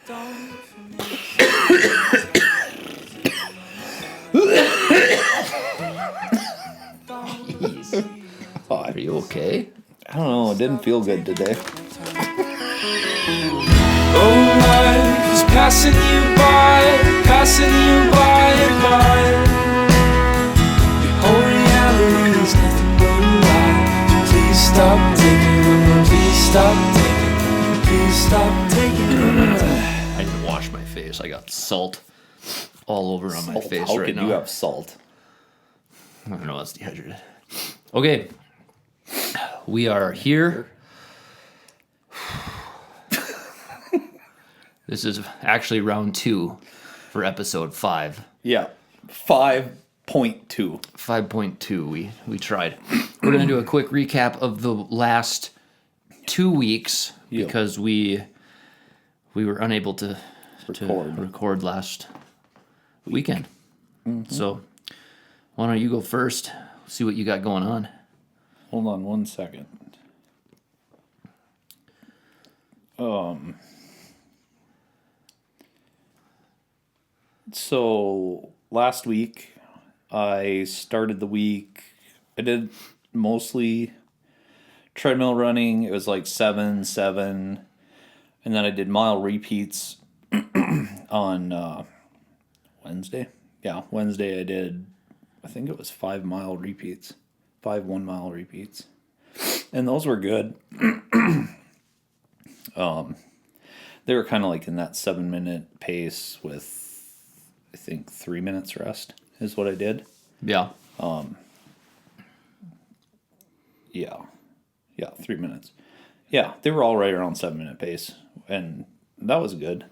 Are you okay? I don't know. It didn't feel good today. Oh, life is passing you by, by. Your whole reality is nothing but a lie. Please stop taking them, please stop taking them, please stop taking them. I didn't wash my face. I got salt all over on my face How right could now. you have salt? I don't know. It's dehydrated. Okay. We are here. This is actually round 2 for episode 5. Yeah. 5.2. 5.2. We tried. We're going to do a quick recap of the last 2 weeks because we were unable to record last weekend. Mm-hmm. So why don't you go first? See what you got going on. Hold on 1 second. So last week I started the week. I did mostly treadmill running. It was like 7, and then I did mile repeats on Wednesday. Yeah, Wednesday I did, I think it was 5 mile repeats. 5 1 mile repeats. And those were good. They were kind of like in that 7-minute pace with, I think, 3 minutes rest is what I did. Yeah. Yeah, 3 minutes. Yeah, they were all right around 7-minute pace, and that was good.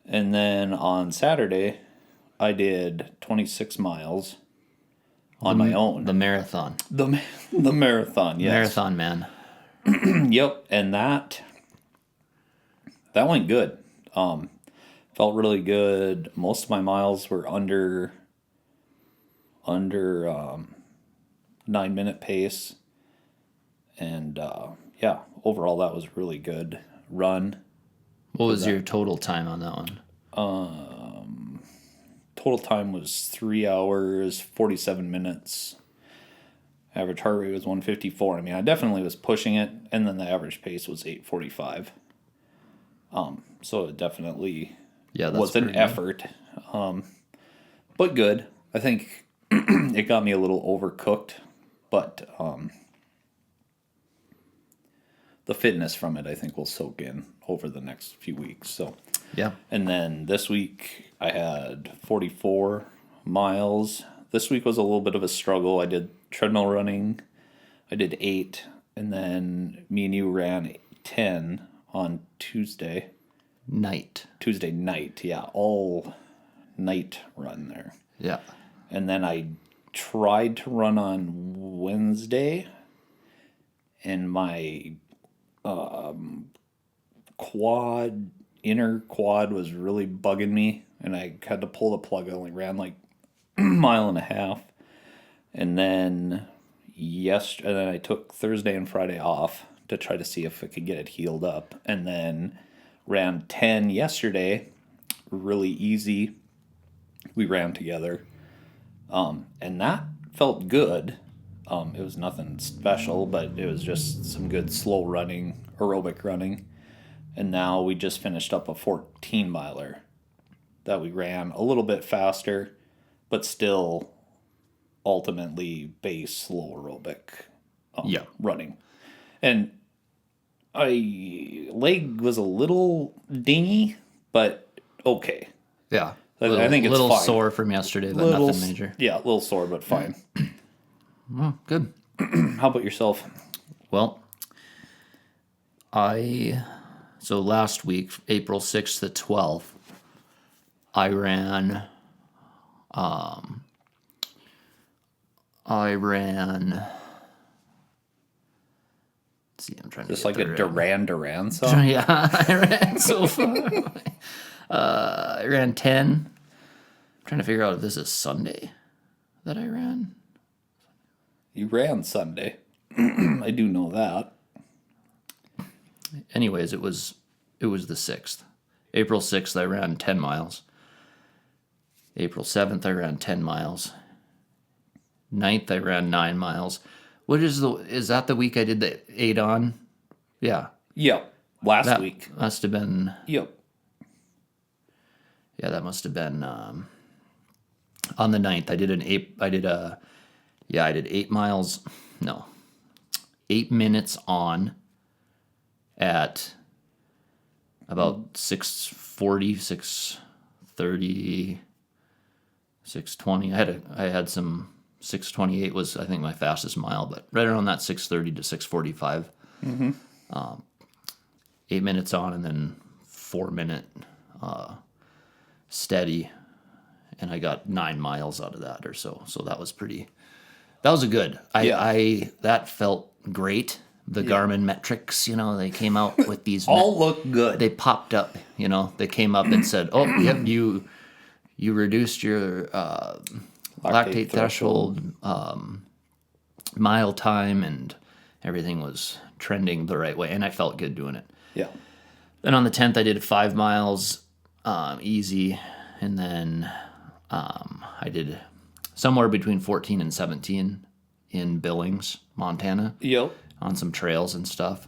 And then on Saturday, I did 26 miles on my own. The marathon. The marathon, yes. Marathon man. Yep, and that went good. Felt really good. Most of my miles were under 9-minute pace, and yeah, overall that was really good run. What was your total time on that one? Total time was 3 hours 47 minutes. Average heart rate was 154. I mean, I definitely was pushing it, and then the average pace was 845. So it definitely was an effort, but good. I think it got me a little overcooked, but the fitness from it I think will soak in over the next few weeks. So yeah. And then this week I had 44 miles. This week was a little bit of a struggle. I did treadmill running. I did 8, and then me and you ran 10 on Tuesday night, yeah, all night run there. Yeah. And then I tried to run on Wednesday, and my inner quad was really bugging me, and I had to pull the plug. I only ran like a mile and a half. And then I took Thursday and Friday off to try to see if I could get it healed up. And then ran 10 yesterday, really easy. We ran together. And that felt good. It was nothing special, but it was just some good slow running, aerobic running. And now we just finished up a 14 miler that we ran a little bit faster, but still ultimately base slow aerobic running. And leg was a little dingy, but okay. Yeah. I think it's a little fine. Sore from yesterday, but nothing major. Yeah, a little sore, but fine. Oh, good. How about yourself? Well, so last week, April 6th to 12th, I ran, let's see, I'm trying to Just like a Duran song? Yeah, I ran so far. I ran 10. I'm trying to figure out if this is Sunday that I ran. You ran Sunday. I do know that. Anyways, it was the 6th. April 6th, I ran 10 miles. April 7th, I ran 10 miles. 9th, I ran 9 miles. Is that the week I did the 8 on? Yeah. Yep. Last week. Must have been. Yep. Yeah, that must have been on the 9th. I did 8 miles. No. 8 minutes on at about 6:40, 6:30, 6:20. I had some 6:28 was, I think, my fastest mile, but right around that 6:30 to 6:45. 8 minutes on and then 4-minute steady, and I got 9 miles out of that or so. So that was a good. That felt great. The Garmin metrics, they came out with these. All look good. They popped up, they came up and said, "Oh, yep, you reduced your lactate threshold, mile time, and everything was trending the right way." And I felt good doing it. Yeah. Then on the 10th, I did 5 miles, easy, and then I did somewhere between 14 and 17 in Billings, Montana. Yep. On some trails and stuff.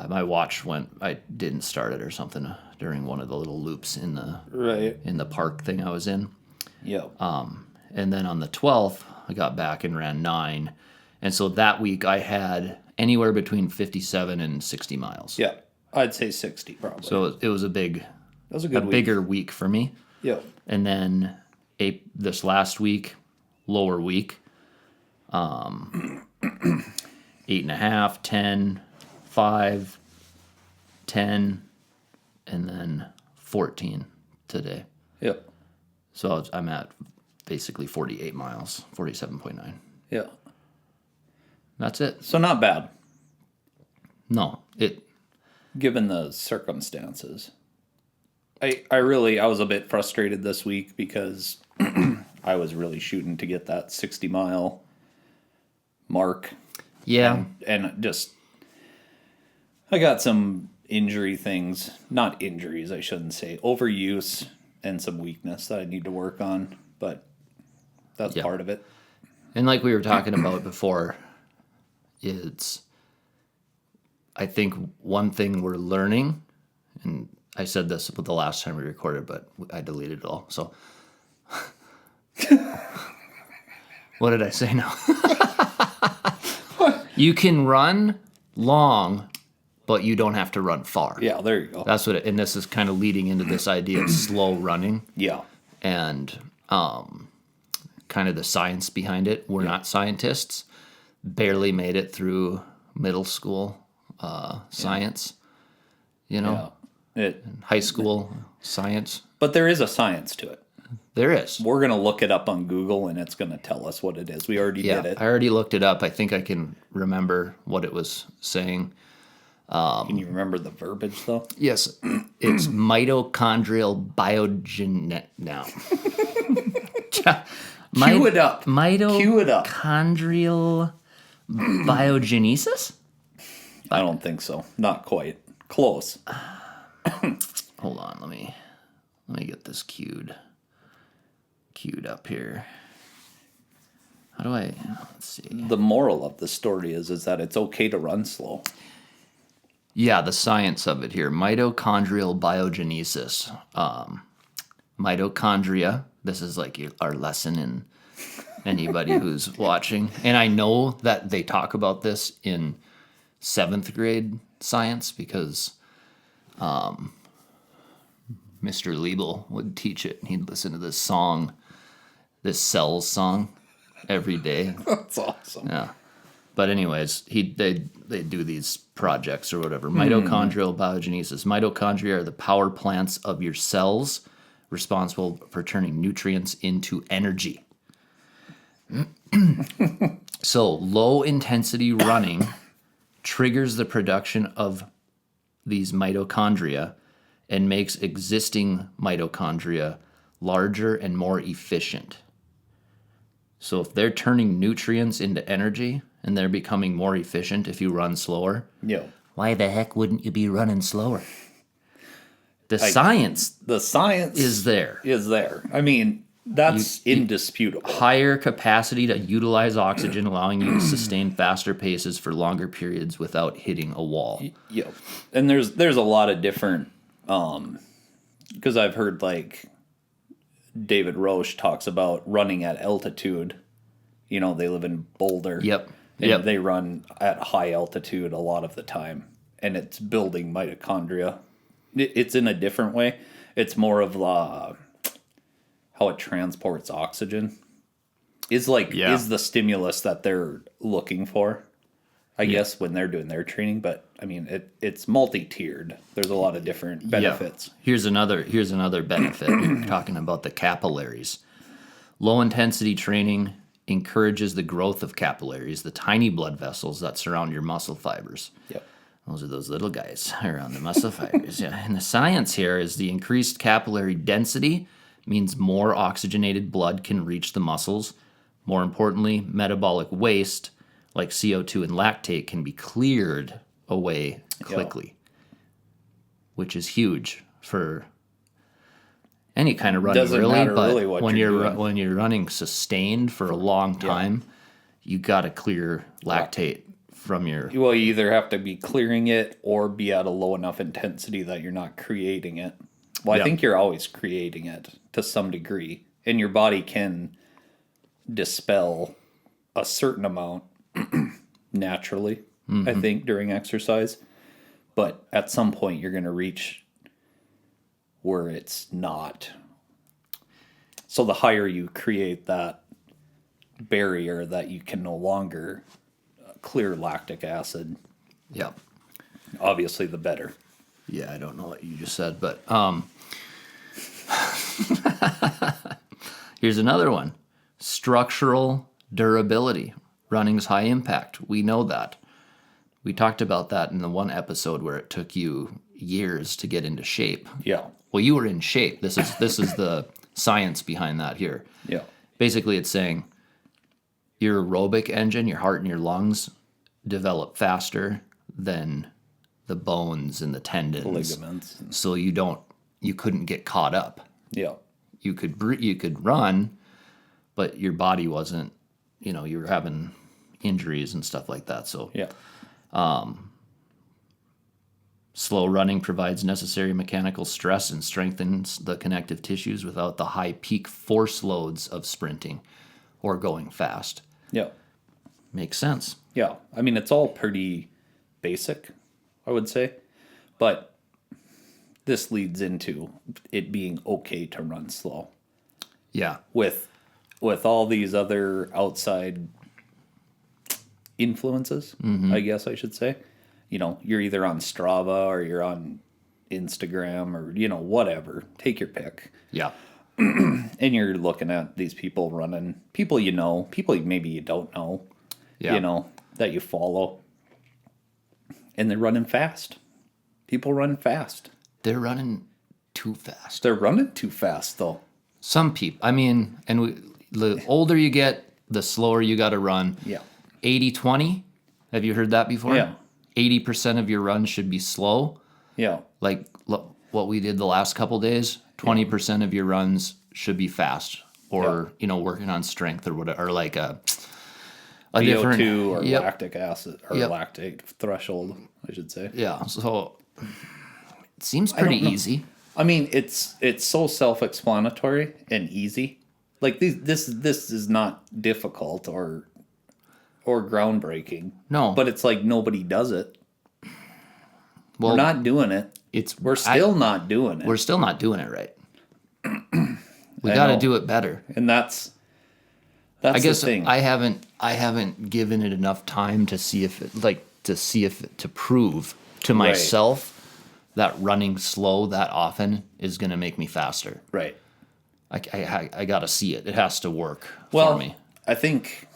My watch I didn't start it or something during one of the little loops in the park thing I was in. Yep. And then on the 12th, I got back and ran 9. And so that week I had anywhere between 57 and 60 miles. Yeah. I'd say 60 probably. So it was a bigger week for me. Yep. And then this last week, lower week, 8.5, 10, 5, 10, and then 14 today. Yep. So I'm at basically 48 miles, 47.9. Yeah. That's it. So not bad. No, Given the circumstances. I was a bit frustrated this week because I was really shooting to get that 60-mile mark. Yeah. And just, I got some injury things, not injuries, I shouldn't say, overuse and some weakness that I need to work on, but that's part of it. And like we were talking about before, I think one thing we're learning, and I said this the last time we recorded, but I deleted it all. So, what did I say now? You can run long, but you don't have to run far. Yeah, there you go. That's and this is kind of leading into this idea of slow running. Yeah. And kind of the science behind it. We're not scientists. Barely made it through middle school science, Yeah. high school science. But there is a science to it. There is. We're going to look it up on Google, and it's going to tell us what it is. We already did it. I already looked it up. I think I can remember what it was saying. Can you remember the verbiage, though? Yes, it's mitochondrial biogenesis. Now, Cue it up. Mitochondrial biogenesis? I don't think so. Not quite. Close. Hold on, let me get this queued up here. How do let's see. The moral of the story is that it's okay to run slow. Yeah, the science of it here. Mitochondrial biogenesis. Mitochondria. This is like our lesson in anybody who's watching. And I know that they talk about this in 7th grade science because Mr. Liebel would teach it. He'd listen to this song, this Cells song, every day. That's awesome. Yeah. But anyways, they do these projects or whatever. Mitochondrial biogenesis. Mitochondria are the power plants of your cells responsible for turning nutrients into energy. So low intensity running triggers the production of these mitochondria and makes existing mitochondria larger and more efficient. So if they're turning nutrients into energy and they're becoming more efficient if you run slower, Yeah. why the heck wouldn't you be running slower? The science is there. I mean, that's indisputable. Higher capacity to utilize oxygen, allowing you to sustain faster paces for longer periods without hitting a wall. Yeah, and there's a lot of different, because I've heard like David Roche talks about running at altitude. You know, they live in Boulder. Yep. And they run at high altitude a lot of the time, and it's building mitochondria. It's in a different way. It's more of how it transports oxygen. Is the stimulus that they're looking for, I guess, when they're doing their training. But I mean, it's multi-tiered. There's a lot of different benefits. Yeah. Here's another benefit. Talking about the capillaries. Low intensity training encourages the growth of capillaries, the tiny blood vessels that surround your muscle fibers. Yep. Those are those little guys around the muscle fibers. Yeah. And the science here is the increased capillary density means more oxygenated blood can reach the muscles. More importantly, metabolic waste like CO2 and lactate can be cleared away quickly, which is huge for any kind of running. Doesn't really, matter but really what when you're you're doing. when you're running sustained for a long time, you got to clear lactate from your. Well, you either have to be clearing it or be at a low enough intensity that you're not creating it. Well, I think you're always creating it to some degree, and your body can dispel a certain amount naturally, I think, during exercise. But at some point, you're going to reach where it's not. So the higher you create that barrier that you can no longer clear lactic acid, Yeah. obviously the better. Yeah, I don't know what you just said, but here's another one. Structural durability. Running's high impact. We know that. We talked about that in the one episode where it took you years to get into shape. Yeah. Well, you were in shape. This is the science behind that here. Yeah. Basically, it's saying your aerobic engine, your heart and your lungs, develop faster than the bones and the tendons, Ligaments. so you couldn't get caught up. Yeah. You could run, but your body wasn't, you were having injuries and stuff like that. So Yeah. slow running provides necessary mechanical stress and strengthens the connective tissues without the high peak force loads of sprinting or going fast. Yeah. Makes sense. Yeah. I mean, it's all pretty basic, I would say. But this leads into it being okay to run slow. Yeah. With all these other outside influences, I guess I should say. You're either on Strava or you're on Instagram or, whatever. Take your pick. Yeah. And you're looking at these people running, people people maybe you don't know, that you follow. And they're running fast. People run fast. They're running too fast. They're running too fast, though. Some people, the older you get, the slower you got to run. Yeah. 80-20. Have you heard that before? Yeah. 80% of your runs should be slow. Yeah. Like what we did the last couple days. 20% of your runs should be fast, or working on strength or whatever, or like a different VO2 or lactic acid or lactate threshold, I should say. Yeah. So it seems pretty easy. I mean, it's so self-explanatory and easy. Like this is not difficult or groundbreaking. No. But it's like nobody does it. Well, we're not doing it. We're still not doing it. We're still not doing it right. We got to do it better. And that's I guess the thing. I haven't given it enough time to see if to prove to myself that running slow that often is going to make me faster. Right. I got to see it. It has to work Well, for me. I think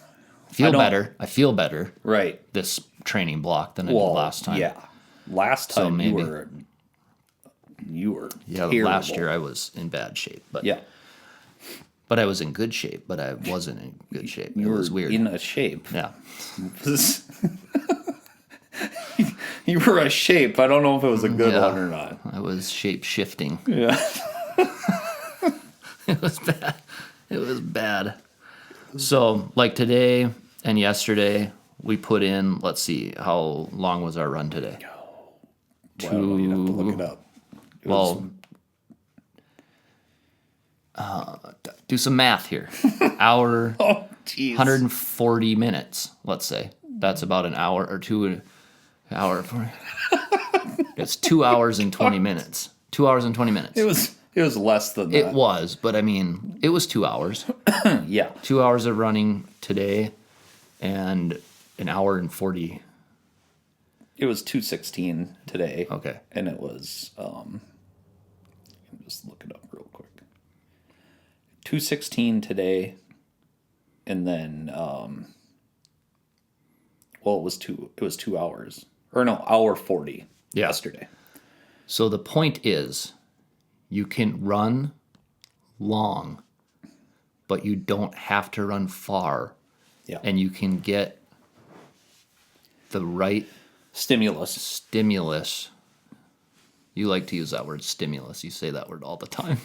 I feel better. Right. This training block than I did last time. Yeah. Last time maybe. you were Yeah, terrible. last year I was in bad shape, but but I was in good shape, but I wasn't in good shape. It was weird. In a shape. Yeah. You were a shape. I don't know if it was a good Yeah. one or not. I I was shape shifting. Yeah. It was bad. It was bad. So, like today and yesterday, we put in, let's see, how long was our run today? Well, you'd have to look it up. Do some math here. Hour, Oh, jeez. 140 minutes, let's say. That's about an hour or hour. It's 2 hours and 20 minutes. 2 hours and 20 minutes. It was less than that. It was, but I mean, it was 2 hours. Yeah. 2 hours of running today and an hour and 40. It was 2:16 today. Okay. And it was just look it up real quick. 2:16 today, and then it was 2 hours. Or no, hour 40 yesterday. So the point is, you can run long, but you don't have to run far. Yeah. And you can get the right stimulus. You like to use that word, stimulus. You say that word all the time.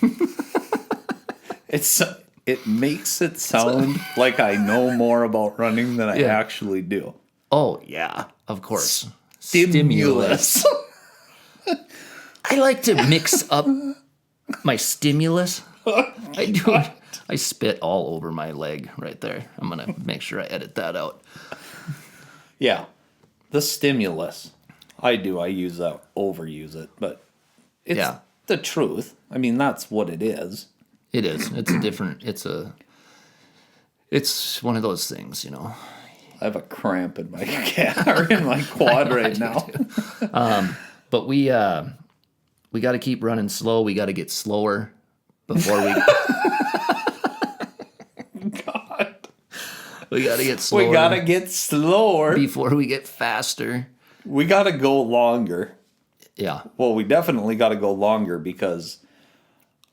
It makes it sound like I know more about running than I actually do. Oh, yeah, of course. Stimulus. I like to mix up my stimulus. I do it. I spit all over my leg right there. I'm going to make sure I edit that out. Yeah. The stimulus. I use that, overuse it, but it's the truth. I mean, that's what it is. It is. It's one of those things, you know. I have a cramp in my quad right now. But we got to keep running slow. We got to get slower before we. God. We got to get slower. We got to get slower before we get faster. We got to go longer. Yeah. Well, we definitely got to go longer because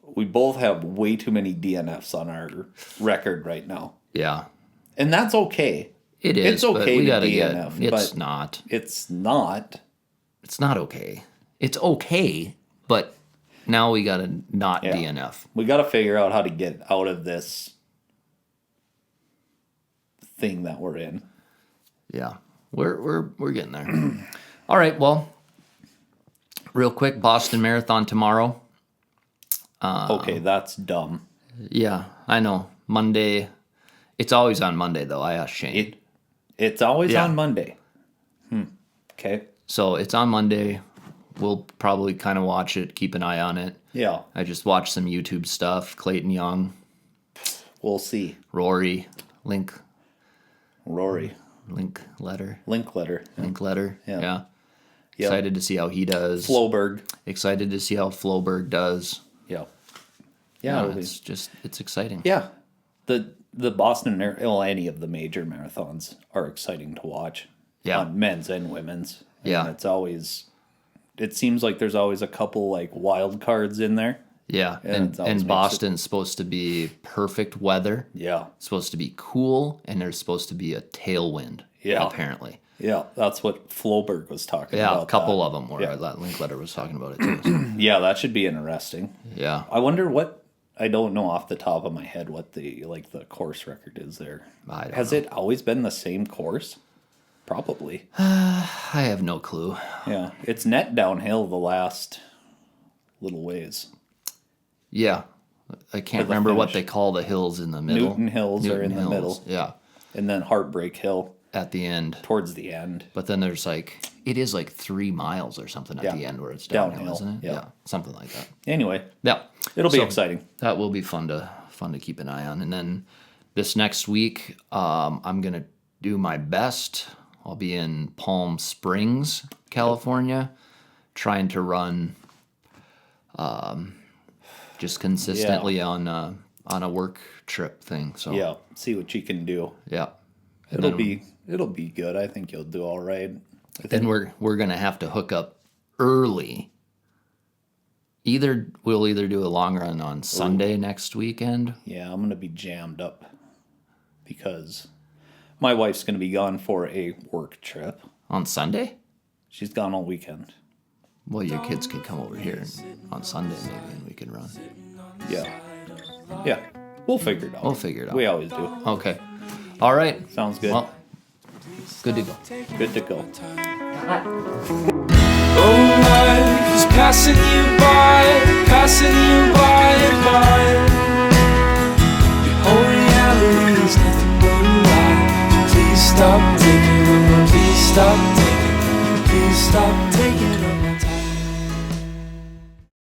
we both have way too many DNFs on our record right now. Yeah. And that's okay. It is. It's okay we to gotta DNF. It's not. It's not. It's not okay. It's okay, but now we got to not DNF. We got to figure out how to get out of this thing that we're in. Yeah. We're getting there. All right, well, real quick, Boston Marathon tomorrow. Okay, that's dumb. Yeah, I know. Monday. It's always on Monday, though. I asked Shane. It's always on Monday. Okay. So it's on Monday. We'll probably kind of watch it, keep an eye on it. Yeah. I just watched some YouTube stuff. Clayton Young. We'll see. Rory. Rory. Linkletter. Yeah. Yep. Excited to see how he does. Floberg. Excited to see how Floberg does. Yeah. Yeah, it's exciting. Yeah. The Boston, any of the major marathons are exciting to watch. Yeah. On men's and women's. Yeah. And it seems like there's always a couple like wild cards in there. Yeah. And Boston's supposed to be perfect weather. Yeah. It's supposed to be cool, and there's supposed to be a tailwind. Yeah. Apparently. Yeah, that's what Floberg was talking about. Yeah, a couple of them were. That Linkletter was talking about it too. So. Yeah, that should be interesting. Yeah. I wonder I don't know off the top of my head what the course record is there. Has it always been the same course? Probably. I have no clue. Yeah, it's net downhill the last little ways. Yeah. I can't remember what they call the hills in the middle. Newton Hills are in the middle. Yeah. And then Heartbreak Hill. At the end. Towards the end. But then there's it is 3 miles or something at the end where it's downhill, isn't it? Yeah. Something like that. Anyway. Yeah. It'll be exciting. That will be fun to keep an eye on. And then this next week, I'm going to do my best. I'll be in Palm Springs, California, trying to run just consistently on a work trip thing. So yeah, see what you can do. Yeah. It'll be good. I think you'll do all right. Then we're gonna have to hook up early. We'll either do a long run on Sunday next weekend. Yeah, I'm gonna be jammed up because my wife's gonna be gone for a work trip on Sunday. She's gone all weekend. Well, your kids can come over here on Sunday maybe, and we can run. Yeah. We'll figure it out. We always do. Okay. All right. Sounds good. Well, good to go. Good to go. Oh, life is passing you by, by. Your whole reality is nothing but a lie. Please stop taking over, please stop taking over.